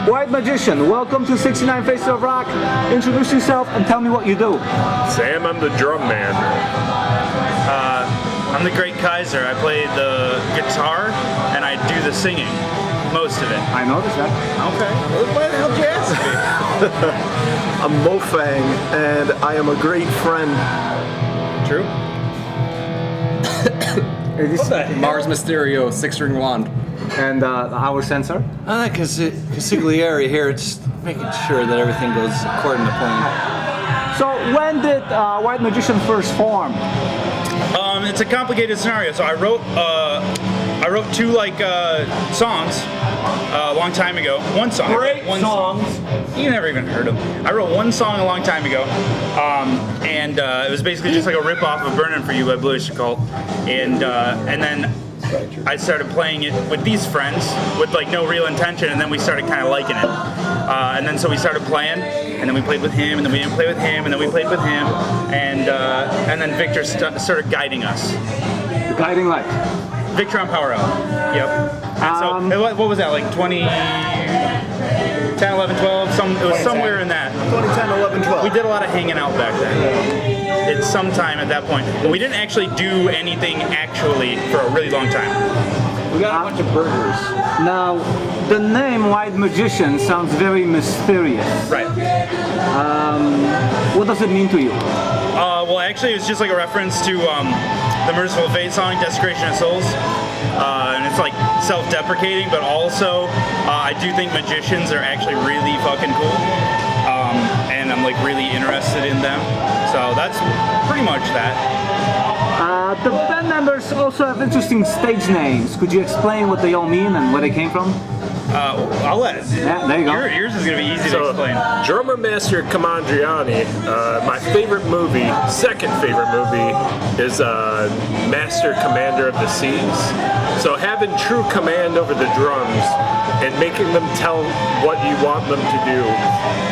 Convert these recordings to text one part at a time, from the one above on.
White Magician, welcome to 69 Faces of Rock. Introduce yourself and tell me what you do. Sam, I'm the drum man. I'm the Great Kaiser. I play the guitar and I do the singing, most of it. I noticed that. Okay. Why the hell did you ask me? I'm Mofang, and I am a great friend. True. Mars Mysterio, 6-string wand. And our sensor. Consigliere here, just making sure that everything goes according to plan. So when did White Magician first form? It's a complicated scenario. So I wrote two songs a long time ago. One song. Great songs. You never even heard them. I wrote one song a long time ago, and it was basically just like a rip-off of "Burning for You" by Blue Oyster Cult, and then I started playing it with these friends with like no real intention, and then we started kind of liking it, and then so we started playing, and then we played with him, and then we didn't play with him, and then we played with him, and then Victor started guiding us. The guiding light. Victor on Power Out. Yep. And so what was that, like 2010, 11, 12? It was somewhere in that. 2010, 11, 12. We did a lot of hanging out back then. It's sometime at that point. But we didn't actually do anything actually for a really long time. We got a bunch of burgers. Now, the name White Magician sounds very mysterious. Right. What does it mean to you? Well, actually, it was just like a reference to the Merciful Fate song, Desecration of Souls. And it's like self-deprecating, but also I do think magicians are actually really fucking cool. And I'm like really interested in them. So that's pretty much that. The band members also have interesting stage names. Could you explain what they all mean and where they came from? I'll let it. Yeah, there you go. Yours is going to be easy to explain. Drummer Master Comandriani, my favorite movie, second favorite movie, is Master Commander of the Seas. So having true command over the drums and making them tell what you want them to do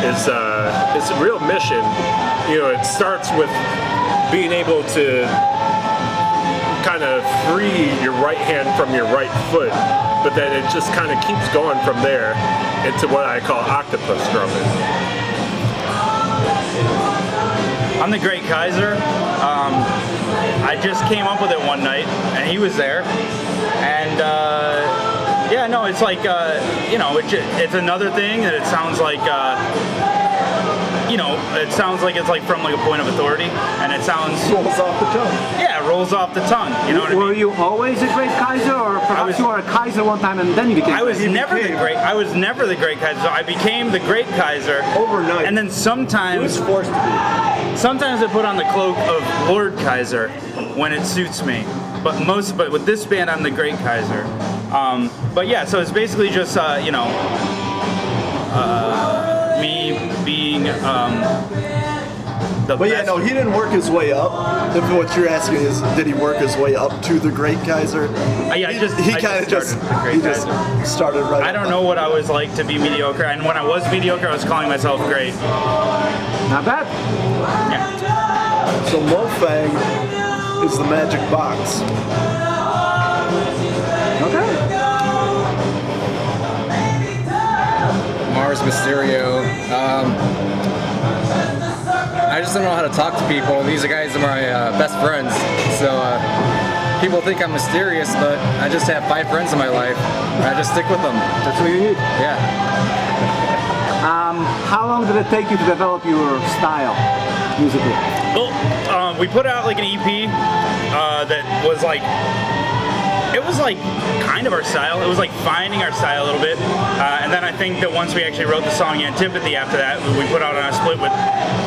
is a real mission. You know, it starts with being able to kind of free your right hand from your right foot, but then it just kind of keeps going from there into what I call octopus drumming. I'm the Great Kaiser. I just came up with it one night, and he was there. And yeah, no, it's like it's another thing that it sounds like. It sounds like it's like from like a point of authority, and it sounds Rolls off the tongue. Yeah, it rolls off the tongue. You know what I mean? Were you always a Great Kaiser, or perhaps you were a Kaiser one time and then you became? I was never the Great Kaiser. So I became the Great Kaiser Overnight. and then He was sometimes forced to be. Sometimes I put on the cloak of Lord Kaiser when it suits me, but with this band I'm the Great Kaiser. But yeah, so it's basically just me being the But best. yeah, no, he didn't work his way up. If what you're asking is, did he work his way up to the Great Kaiser? Yeah, he I kind of just started the Great Kaiser. started right. I don't know what I was like to be mediocre, and when I was mediocre, I was calling myself great. Not bad. Yeah. So Mofang is the magic box. Okay. Mars Mysterio. I just don't know how to talk to people. These guys are my best friends. So people think I'm mysterious, but I just have 5 friends in my life. I just stick with them. That's what you need. Yeah. How long did it take you to develop your style musically? Well, we put out like an EP that was like, it was like kind of our style. It was like finding our style a little bit. And then I think that once we actually wrote the song Antipathy after that, we put out on a split with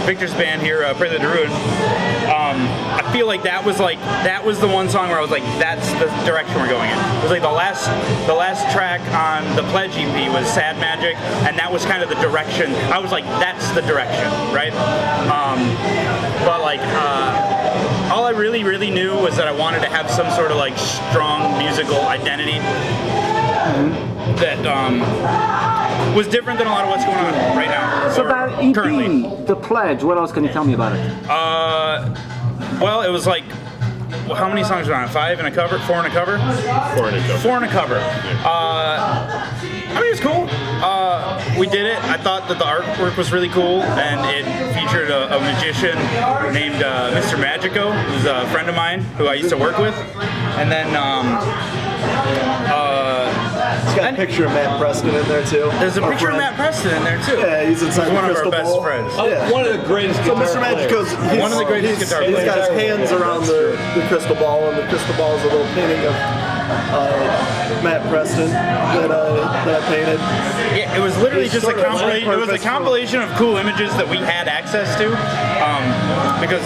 Victor's band here, Prelude to Ruin. I feel like that was the one song where I was like, that's the direction we're going in. It was like the last track on the Pledge EP was Sad Magic, and that was kind of the direction. I was like, that's the direction, right? But like, all I really knew was that I wanted to have some sort of like strong musical identity that was different than a lot of what's going on right now. So or that EP, currently. The Pledge, what else can you tell me about it? Well, it was like, how many songs were on it? 5 and a cover? 4 and a cover? 4 and a cover. 4 and a cover. I mean, it's cool. We did it. I thought that the artwork was really cool, and it featured a magician named Mr. Magico, who's a friend of mine who I used to work with. And then It's got a picture of Matt Preston in there too. there's a picture of Matt Preston in there too. Yeah, he's inside He's the one of our crystal best ball. friends. Yeah. One of the greatest So guitar Mr. Magico's One of the greatest guitar He's players. got his hands around the crystal ball, and the crystal ball is a little painting of Matt Preston that I painted. Yeah, it was literally He's just a sort of compilation. It was a purpose for- compilation of cool images that we had access to, because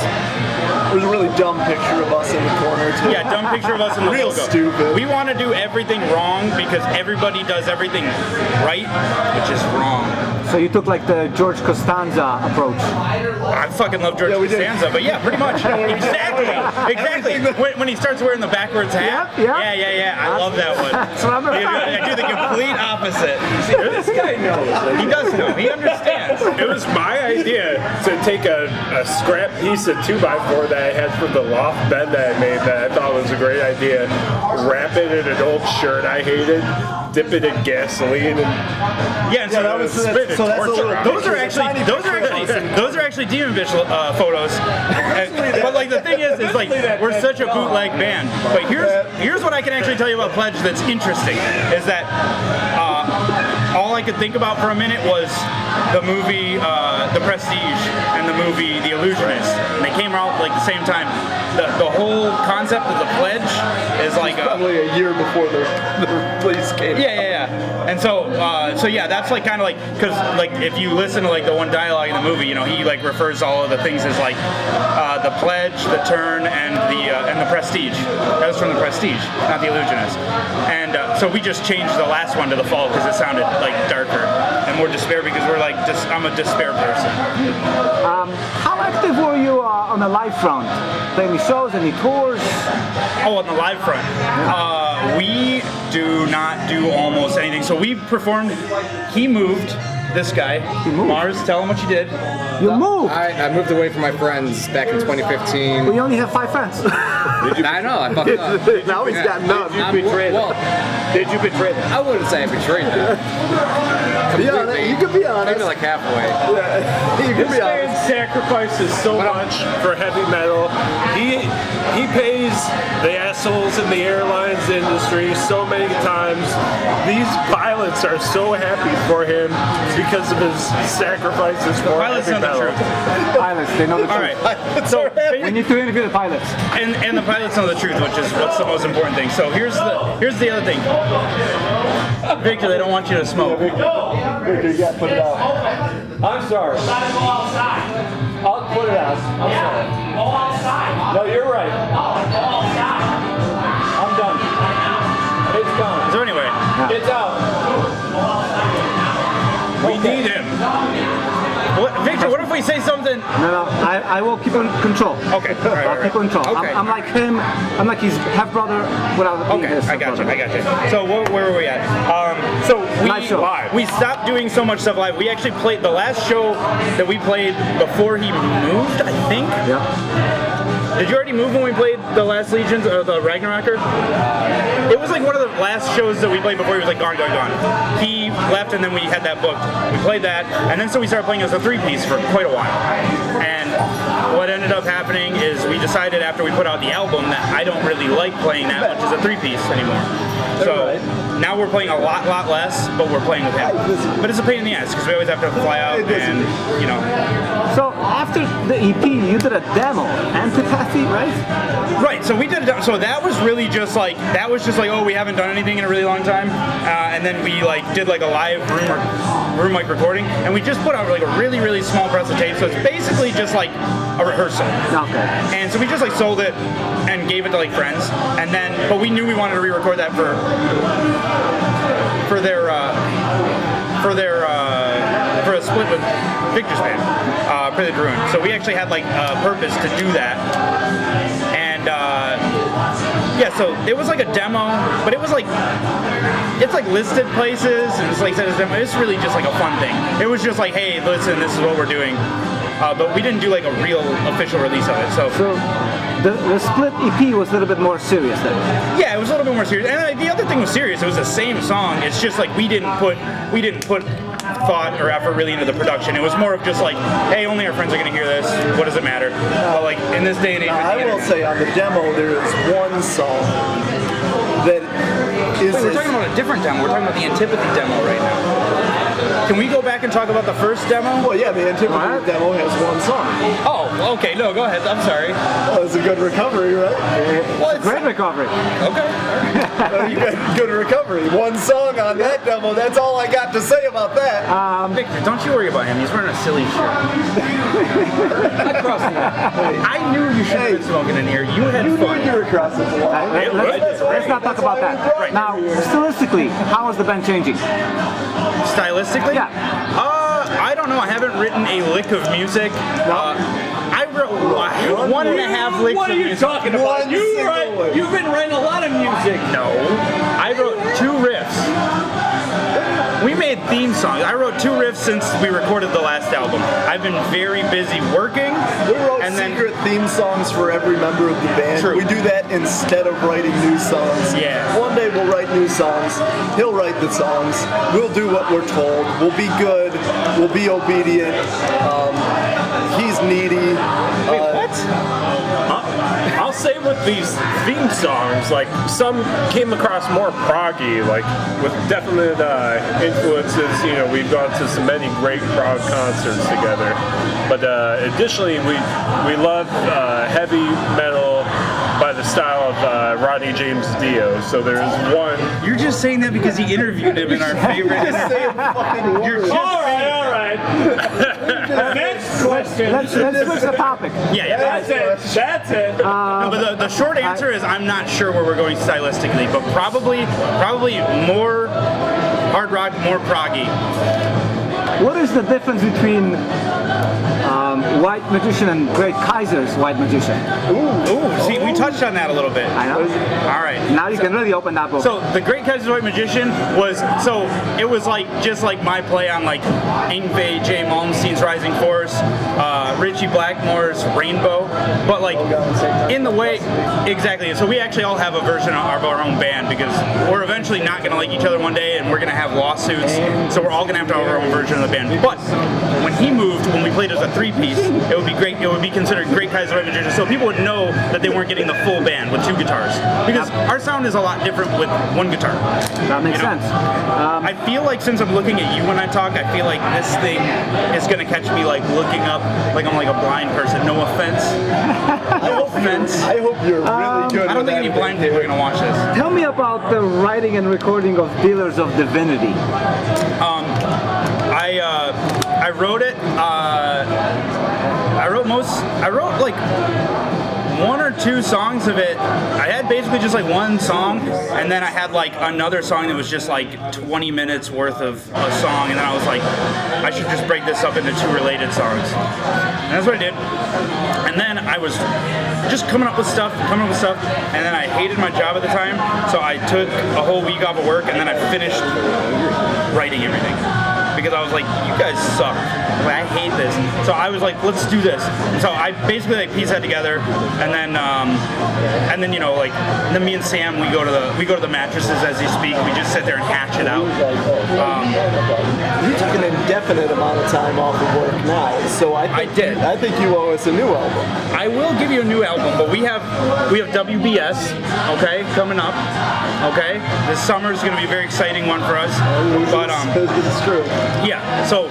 There's a really dumb picture of us in the corner too. yeah, dumb picture of us in the Real logo. stupid. We want to do everything wrong because everybody does everything right, which is wrong. So you took like the George Costanza approach. I fucking love George Yeah, we did. Costanza, but yeah, pretty much. Exactly. When he starts wearing the backwards hat. Yep, yep. Yeah. I love that one. That's what I'm about. I do the complete opposite. This guy knows. He does know. He understands. It was my idea to take a scrap piece of 2x4 that I had from the loft bed that I made that I thought was a great idea, wrap it in an old shirt I hated, dip it in gasoline, and Yeah, and so that was- spit it. so that's a little Those are picture, actually tiny those are actually Demon Bitch photos. But like the thing is like we're such a bootleg band. But here's what I can actually tell you about Pledge that's interesting is that all I could think about for a minute was the movie The Prestige and the movie The Illusionist, and they came out like the same time. The whole concept of the Pledge is like Probably a year before the release came. yeah. And so yeah, that's like kind of like because like if you listen to like the one dialogue in the movie, you know, he like refers to all of the things as like the Pledge, the Turn, and the Prestige. That was from the Prestige, not the Illusionist. And so we just changed the last one to the Fall because it sounded like darker and more despair because we're like I'm a despair person. How active were you on the live front? Play any shows, any tours? Oh, on the live front. We do not do almost anything. So we performed. He moved. This guy, moved? Mars. Tell him what you did. You moved. I moved away from my friends back in 2015. We only have 5 friends. I know, I fucked up. Now he's got none. Well, Did you betray them? I wouldn't say I betrayed them. Be honest, you can be honest. Maybe like halfway. You can this be honest. man sacrifices so much for heavy metal. He pays the assholes in the airlines industry so many times. These pilots are so happy for him because of his sacrifices for Pilots heavy know the metal. truth. Pilots, they know the All truth. right. So We need to interview the pilots. and the pilots know the truth, which is what's the most important thing. So here's the other thing. Victor, they don't want you to smoke. Victor, you gotta put it out. I'm sorry. I'll put it out. I'm sorry. No, you're right. I'm done. It's gone. So anyway, It's out. we need him. Victor, what if we say something? No, I will keep in control. Okay, all right, I'll keep in control. Okay. I'm like him. I'm like his half brother without being Okay, his I got you. half-brother. So where were we at? So Live show. we stopped doing so much stuff live. We actually played the last show that we played before he moved, I think. Yeah. Did you already move when we played the last Legions or the Ragnarocker? It was like one of the last shows that we played before he was like gone. He left and then we had that booked. We played that and then so we started playing as a 3-piece for quite a while. And what ended up happening is we decided after we put out the album that I don't really like playing that much as a 3-piece anymore. So now we're playing a lot less, but we're playing with him. But it's a pain in the ass because we always have to fly out and, you know. So after the EP, you did a demo, Antipathy, right? Right, so we did it. So that was really just like oh, we haven't done anything in a really long time, and then we like did like a live room mic recording, and we just put out like a really small press of tape. So it's basically just like a rehearsal. Okay. And so we just like sold it and gave it to like friends, and then but we knew we wanted to re-record that for a split with Victor's band, Prey the Druin. So we actually had like a purpose to do that, and Yeah, so it was like a demo, but it was like, it's like listed places, and it's like said as demo. It's really just like a fun thing. It was just like, hey, listen, this is what we're doing. But we didn't do like a real official release of it. So the split EP was a little bit more serious then. yeah, it was a little bit more serious. And the other thing was serious. It was the same song. It's just like we didn't put thought or effort really into the production. It was more of just like, hey, only our friends are gonna hear this. What does it matter? But like in this day and age, I will say on the demo there is one song that is. Wait, we're talking about a different demo. We're talking about the Antipathy demo right now. Can we go back and talk about the first demo? Well, yeah, the Antipathy demo has one song. Oh, okay. No, go ahead. I'm sorry. Oh, it's a good recovery, right? Well, it's Great recovery. okay. You got good recovery. One song on that demo. That's all I got to say about that. Victor, don't you worry about him. He's wearing a silly shirt. I knew you should have been smoking in here. You had fun. You were crossing the line. Let's not talk about that. Right. Now, stylistically, how is the band changing? Stylistically? Yeah. I don't know. I haven't written a lick of music. I wrote 1.5 licks What of are you music. talking about? You've been writing a lot of music. No. I wrote 2 riffs. We made theme songs. I wrote 2 riffs since we recorded the last album. I've been very busy working. We wrote and then secret theme songs for every member of the band. True. We do that instead of writing new songs. Yeah. One day we'll write new songs. He'll write the songs. We'll do what we're told. We'll be good. We'll be obedient. He's needy. I'll say with these theme songs, like some came across more proggy, like with definite influences. You know, we've gone to so many great prog concerts together. But additionally, we love heavy metal by the style of Rodney James Dio. So there's one. you're just saying that because he interviewed him in our favorite interview. You're just All right. Next question. Let's switch the topic. yeah. That's it. No, but the short answer is I'm not sure where we're going stylistically, but probably more hard rock, more proggy. What is the difference between White Magician and Great Kaiser's White Magician? Ooh, see, we touched on that a little bit. I know. All right. Now you can really open that book. So the Great Kaiser's White Magician was it was like just like my play on like Yngwie J. Malmsteen's Rising Force, Richie Blackmore's Rainbow, but like in the way exactly. So we actually all have a version of our own band because we're eventually not going to like each other one day and we're going to have lawsuits. So we're all going to have our own version of the band. But when he moved, when we played as a 3-piece, it would be great. It would be considered Great Kaiser's White Magician, so people would know that they weren't getting the full band with 2 guitars because our sound is a lot different with 1 guitar. That makes You know? sense. I feel like since I'm looking at you when I talk, I feel like this thing is gonna catch me like looking up, like I'm like a blind person. No offense. No offense. I hope you're really good. I don't think any blind people are gonna watch this. Tell me about the writing and recording of Dealers of Divinity. I wrote it. I wrote like 1 or 2 songs of it. I had basically just like 1 song, and then I had like another song that was just like 20 minutes worth of a song, and then I was like, I should just break this up into 2 related songs. And that's what I did. And then I was just coming up with stuff, and then I hated my job at the time, so I took a whole week off of work, and then I finished writing everything. Because I was like, you guys suck. Like, I hate this. So I was like, let's do this. And so I basically like pieced that together, and then you know like, and then me and Sam we go to the mattresses as you speak. We just sit there and hash it out. You took an indefinite amount of time off of work now, so I did. I think you owe us a new album. I will give you a new album, but we have WBS, okay, coming up. Okay, this summer is going to be a very exciting one for us. But It's true. yeah, so.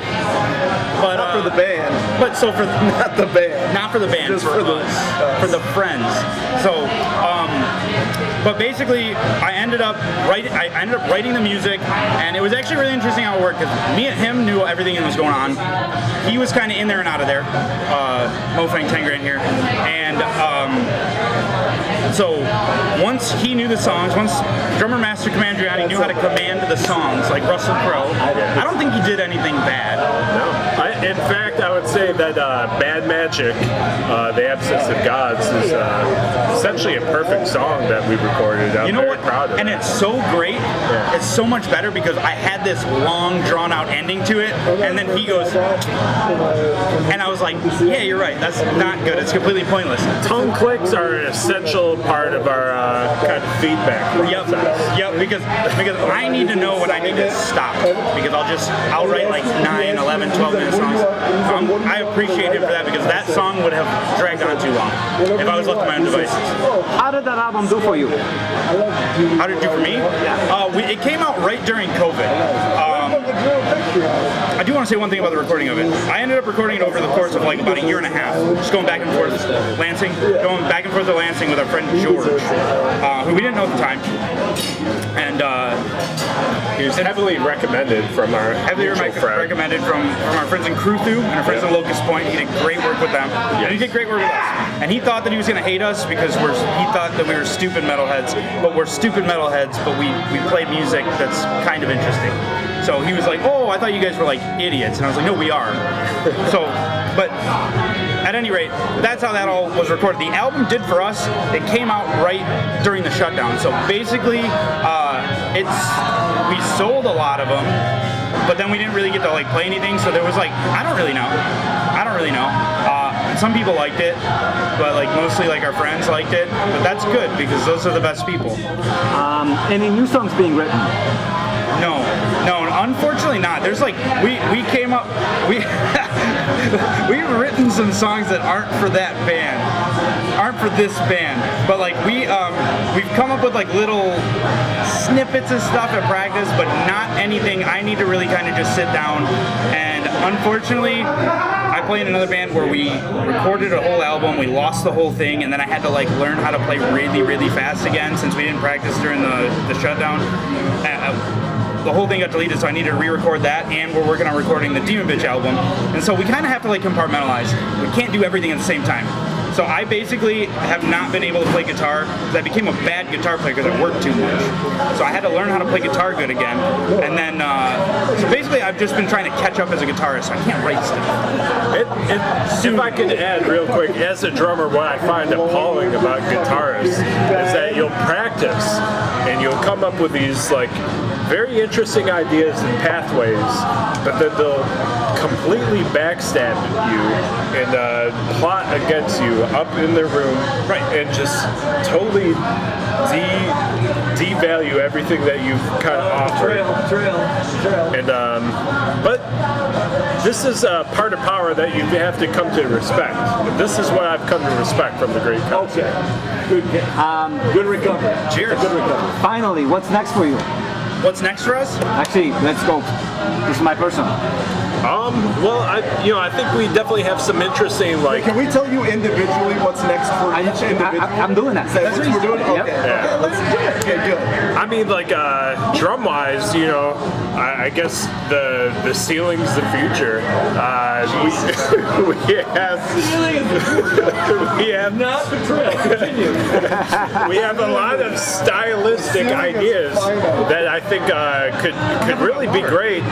But, Not for the band. But so for Not the band. Not for the band, Just for for us, us. for the friends. So, but basically, I ended up writing the music, and it was actually really interesting how it worked because me and him knew everything that was going on. He was kind of in there and out of there, mofang 10 grand here, and so once he knew the songs, once drummer Master Commandriani knew how to command the songs like Russell Crowe, I don't think he did anything bad. No, In fact, I would say that Bad Magic, The Absence of Gods, is essentially a perfect song that we recorded. I'm You know very what? proud of And it. it's so great. Yeah. It's so much better because I had this long, drawn-out ending to it, and then he goes, and I was like, yeah, you're right. That's not good. It's completely pointless. Tongue clicks are an essential part of our kind of feedback process. Yep, because I need to know when I need to stop, because I'll write like 9, 11, 12-minute songs. I appreciate him for that, because that song would have dragged on too long if I was left to my own devices. How did that album do for you? How did it do for me? It came out right during COVID. I do want to say one thing about the recording of it. I ended up recording it over the course of like about a year and a half, just going back and forth to Lansing with our friend George, who we didn't know at the time. And He was heavily recommended from our mutual friend. recommended from our friends in Cruthu and our friends in Locust Point. He did great work with them, and he did great work with us. And he thought that he was going to hate us because he thought that we were stupid metalheads, but we're stupid metalheads, but we play music that's kind of interesting. So he was like, "Oh, I thought you guys were like idiots," and I was like, "No, we are." But at any rate, that's how that all was recorded. The album did for us. It came out right during the shutdown. So basically, we sold a lot of them, but then we didn't really get to like play anything. So there was like, I don't really know. Some people liked it, but like mostly like our friends liked it. But that's good because those are the best people. Any new songs being written? No, unfortunately not. There's like we came up we've written some songs that aren't for that band, aren't for this band, but like we've come up with like little snippets of stuff at practice, but not anything. I need to really kind of just sit down, and unfortunately I play in another band where we recorded a whole album, we lost the whole thing, and then I had to like learn how to play really, really fast again since we didn't practice during the shutdown. The whole thing got deleted, so I need to re-record that, and we're working on recording the Demon Bitch album. And so we kind of have to like compartmentalize. We can't do everything at the same time. So I basically have not been able to play guitar because I became a bad guitar player because I worked too much. So I had to learn how to play guitar good again. And then, so basically I've just been trying to catch up as a guitarist, so I can't write stuff. If I could add real quick, as a drummer, what I find appalling about guitarists is that you'll practice and you'll come up with these like very interesting ideas and pathways, but then they'll completely backstab you and plot against you up in their room, right? And just totally devalue everything that you've kind of offered. And but this is a part of power that you have to come to respect. This is what I've come to respect from the great country. Okay. Good recovery. Cheers. Good recovery. Finally, what's next for you? What's next for us? Actually, let's go. This is my personal. Well, I think we definitely have some interesting like. Can we tell you individually what's next for each individual? I'm doing that. Is that what we're doing? Yep. Okay. Okay, let's do it. Okay, good. I mean, like drum-wise, I guess the ceiling's the future. We have Not the trail. Continue. we have a lot of stylistic ideas that I think could really be great,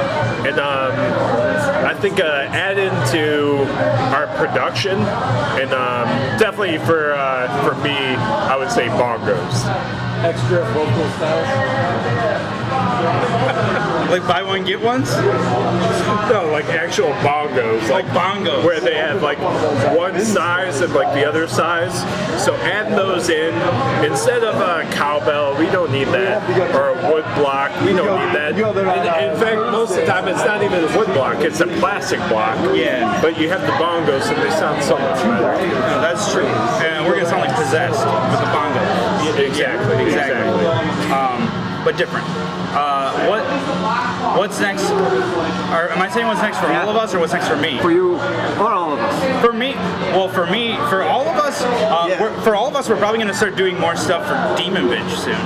and I think add into our production, and definitely for me, I would say bongos. Extra vocal styles. Like buy one, get ones? No, like actual bongos, like bongos. where they have like one size and like the other size. So add those in instead of a cowbell. We don't need that, or a wood block. We don't need that. In fact, most of the time it's not even a wood block; it's a plastic block. Yeah. But you have the bongos, and they sound so much better. No, that's true. And we're gonna sound like possessed with the bongos. Exactly. But different. What's next? Or am I saying what's next for all of us, or what's next for me? For you or all of us? For me, for all of us, we're probably going to start doing more stuff for Demon Bitch soon.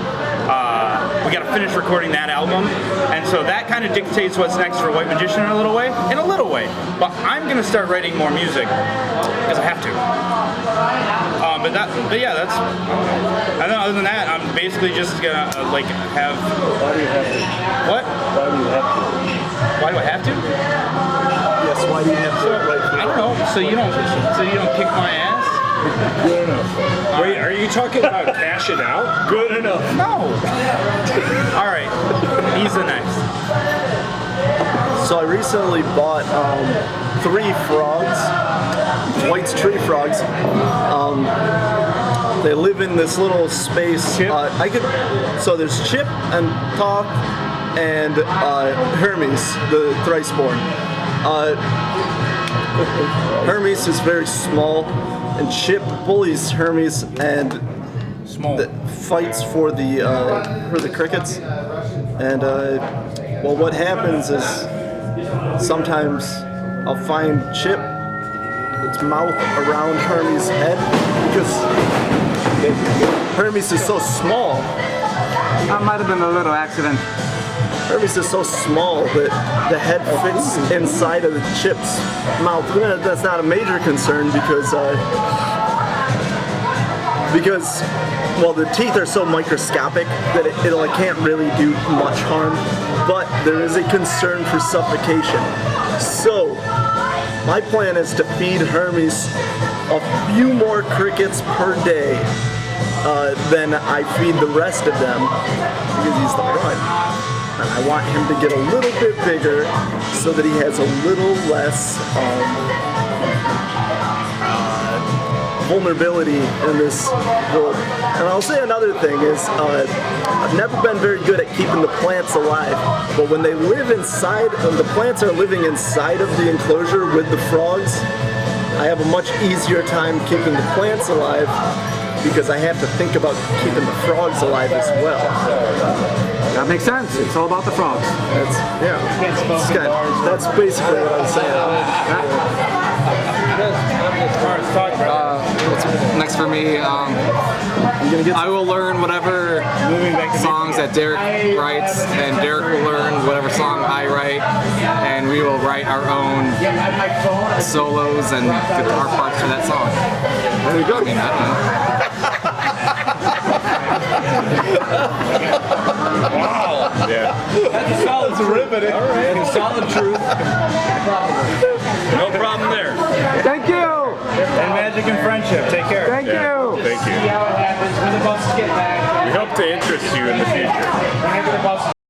We got to finish recording that album, and so that kind of dictates what's next for White Magician in a little way. But I'm going to start writing more music because I have to. But yeah, that's. And then other than that, I'm basically just gonna like have. Why do you have to? What? Why do you have to? Why do I have to? Yes, Why do you have to write for I don't know. So you don't kick my ass? Good enough. Wait, are you talking about cashing out? Good enough. No. All right. He's the next. So I recently bought 3 frogs, White's tree frogs. They live in this little space. So there's Chip and Top and Hermes, the thrice-born. Hermes is very small, and Chip bullies Hermes and fights for the crickets. And well, what happens is sometimes I'll find Chip, its mouth around Hermes' head, because Hermes is so small. That might have been a little accident. Hermes is so small that the head fits inside of the Chip's mouth. That's not a major concern because well, the teeth are so microscopic that it can't really do much harm, but there is a concern for suffocation. So my plan is to feed Hermes a few more crickets per day than I feed the rest of them, because he's the runt. And I want him to get a little bit bigger so that he has a little less vulnerability in this world. And I'll say another thing is, I've never been very good at keeping the plants alive, but when they live inside, when the plants are living inside of the enclosure with the frogs, I have a much easier time keeping the plants alive because I have to think about keeping the frogs alive as well. That makes sense. It's all about the frogs. That's basically what I'm saying. What's next for me? I will learn whatever songs that Derek writes, and Derek will learn whatever song I write, and we will write our own solos and guitar parts for that song. There you go. I mean, I don't know. Wow. Yeah. That's a solid riveting. All right. Solid truth. No problem there. Thank you. And magic and friendship. Take care. Thank you. Thank you. See how it happens when the buses get back. We hope to interest you in the future. Whenever the buses